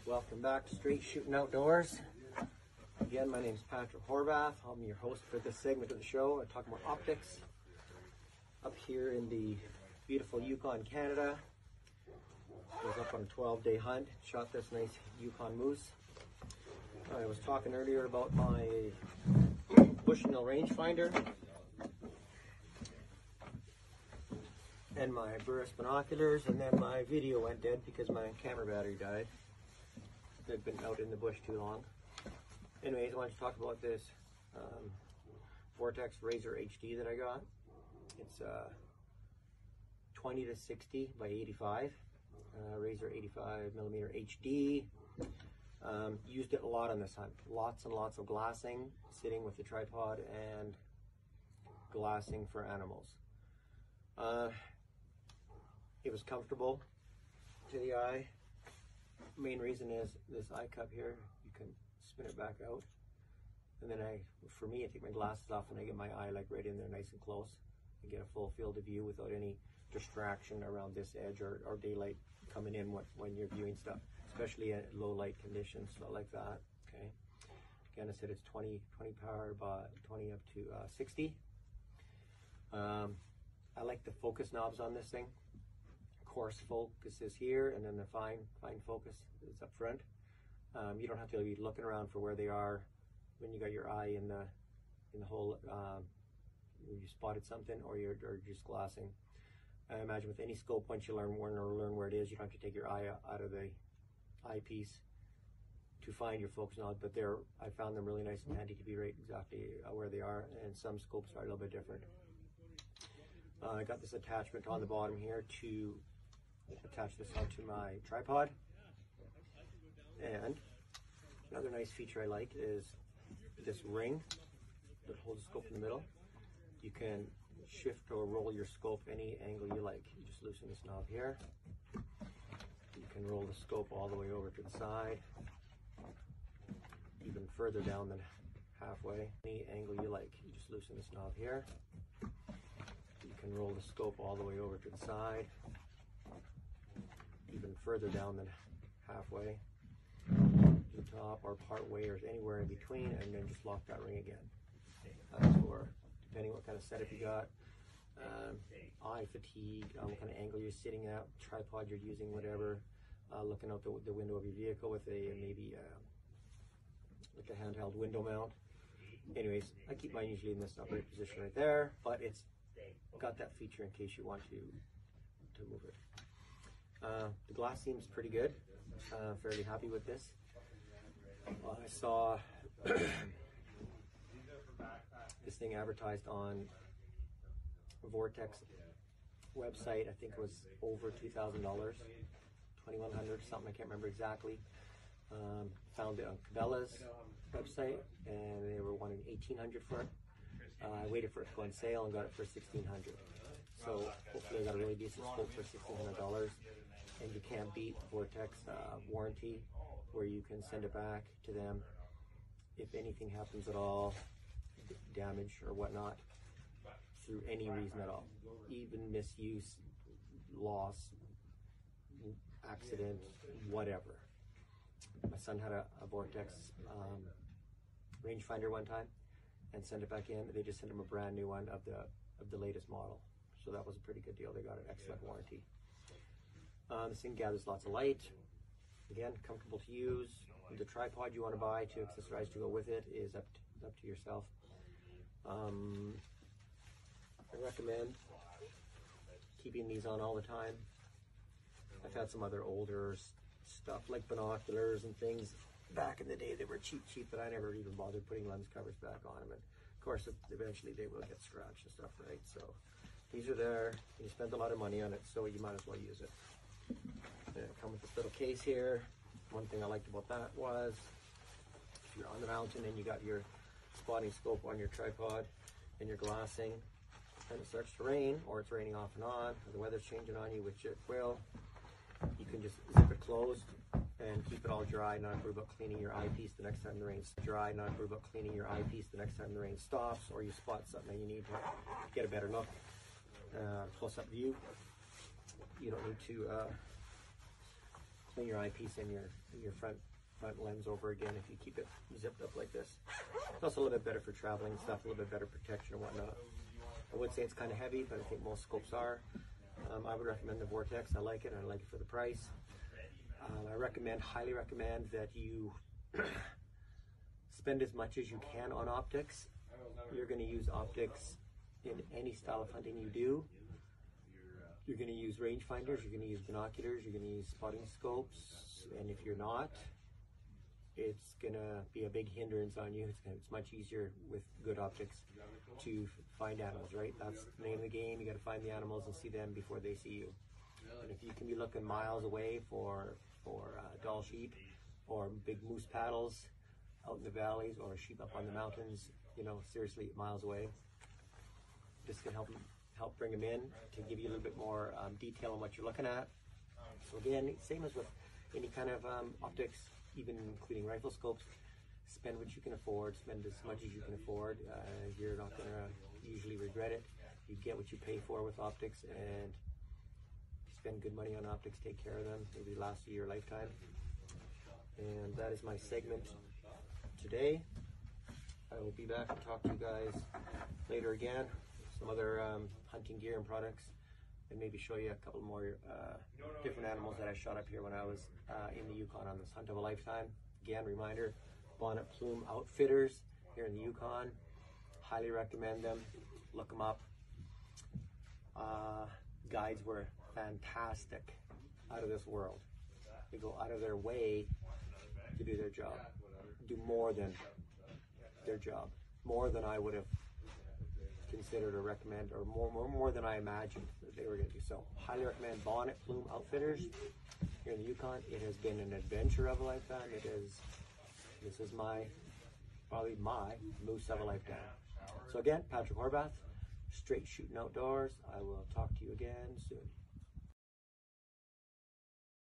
Welcome back to Straight Shooting Outdoors. Again, my name is Patrick Horvath. I'm your host for this segment of the show. I talk about optics up here in the beautiful Yukon, Canada. I was up on a 12-day hunt, shot this nice Yukon moose. I was talking earlier about my Bushnell rangefinder and my Burris binoculars, and then my video went dead because my camera battery died. I've been out in the bush too long. Anyways, I wanted to talk about this Vortex Razor HD that I got. It's 20 to 60 by 85, Razor 85mm HD. Used it a lot on this hunt. Lots and lots of glassing, sitting with the tripod and glassing for animals. It was comfortable to the eye. Main reason is this eye cup here, you can spin it back out. And then for me, I take my glasses off and I get my eye like right in there nice and close. I get a full field of view without any distraction around this edge or daylight coming in when you're viewing stuff, especially at low light conditions, so like that, okay? Again, I said it's 20 power by 20 up to 60. I like the focus knobs on this thing. Coarse focus is here, and then the fine focus is up front. You don't have to be looking around for where they are when you got your eye in the hole. You spotted something, or you're just glassing. I imagine with any scope, once you learn where it is, you don't have to take your eye out of the eyepiece to find your focus knob. But I found them really nice and handy to be right exactly where they are, and some scopes are a little bit different. I got this attachment on the bottom here to attach this onto my tripod. And another nice feature I like is this ring that holds the scope in the middle. You can shift or roll your scope any angle you like. You just loosen this knob here. You can roll the scope all the way over to the side, even further down than halfway. Any angle you like. You just loosen this knob here. You can roll the scope all the way over to the side, even further down than halfway, to the top or part way or anywhere in between, and then just lock that ring again. That's for depending what kind of setup you got, eye fatigue, what kind of angle you're sitting at, tripod you're using, whatever, looking out the window of your vehicle with maybe like a handheld window mount. Anyways, I keep mine usually in this upright position right there, but it's got that feature in case you want to move it. The glass seems pretty good. Fairly happy with this. I saw this thing advertised on Vortex website. I think it was over $2,000, $2,100, something, I can't remember exactly. Found it on Cabela's website, and they were wanting $1,800 for it. I waited for it to go on sale and got it for $1,600. So hopefully I got a really decent scope for $1,600. And you can't beat Vortex warranty, where you can send it back to them if anything happens at all, damage or whatnot, through any reason at all, even misuse, loss, accident, whatever. My son had a Vortex rangefinder one time and sent it back in. They just sent him a brand new one of the latest model, so that was a pretty good deal. They got an excellent warranty. This thing gathers lots of light. Again, comfortable to use. The tripod you want to buy to accessorize to go with it is up to yourself. I recommend keeping these on all the time. I've had some other older stuff like binoculars and things back in the day. They were cheap, but I never even bothered putting lens covers back on them. And of course, eventually they will get scratched and stuff, right? So these are there. You spend a lot of money on it, so you might as well use it. They come with this little case here. One thing I liked about that was if you're on the mountain and you got your spotting scope on your tripod and you're glassing and it starts to rain, or it's raining off and on, or the weather's changing on you, which it will, you can just zip it closed and keep it all dry, not worry about cleaning your eyepiece the next time the rain's dry, not worry about cleaning your eyepiece the next time the rain stops, or you spot something and you need to get a better look, close-up view. You don't need to your eyepiece and your front lens over again if you keep it zipped up like this. It's also a little bit better for traveling stuff, a little bit better protection and whatnot. I would say it's kind of heavy, but I think most scopes are. I would recommend the Vortex. I like it, and I like it for the price. I highly recommend that you spend as much as you can on optics. You're going to use optics in any style of hunting you do. You're going to use rangefinders, you're going to use binoculars, you're going to use spotting scopes, and if you're not, it's going to be a big hindrance on you. It's much easier with good optics to find animals, right? That's the name of the game. You got to find the animals and see them before they see you. And if you can be looking miles away for Dall sheep or big moose paddles out in the valleys or sheep up on the mountains, you know, seriously miles away, this can help bring them in to give you a little bit more detail on what you're looking at. So again, same as with any kind of optics, even including rifle scopes, spend what you can afford, spend as much as you can afford. You're not going to usually regret it. You get what you pay for with optics, and if you spend good money on optics, take care of them. Maybe last you your lifetime. And that is my segment today. I will be back and talk to you guys later again. Some other hunting gear and products, and maybe show you a couple more different animals that I shot up here when I was in the Yukon on this hunt of a lifetime. Again, reminder, Bonnet Plume Outfitters here in the Yukon. Highly recommend them. Look them up. Guides were fantastic, out of this world. They go out of their way to do their job, do more than their job, more than I would have considered or recommend, or more than I imagined that they were going to do. So highly recommend Bonnet Plume Outfitters here in the Yukon. It has been an adventure of a lifetime. This is probably my moose of a lifetime. So again, Patrick Horvath, Straight Shooting Outdoors. I will talk to you again soon.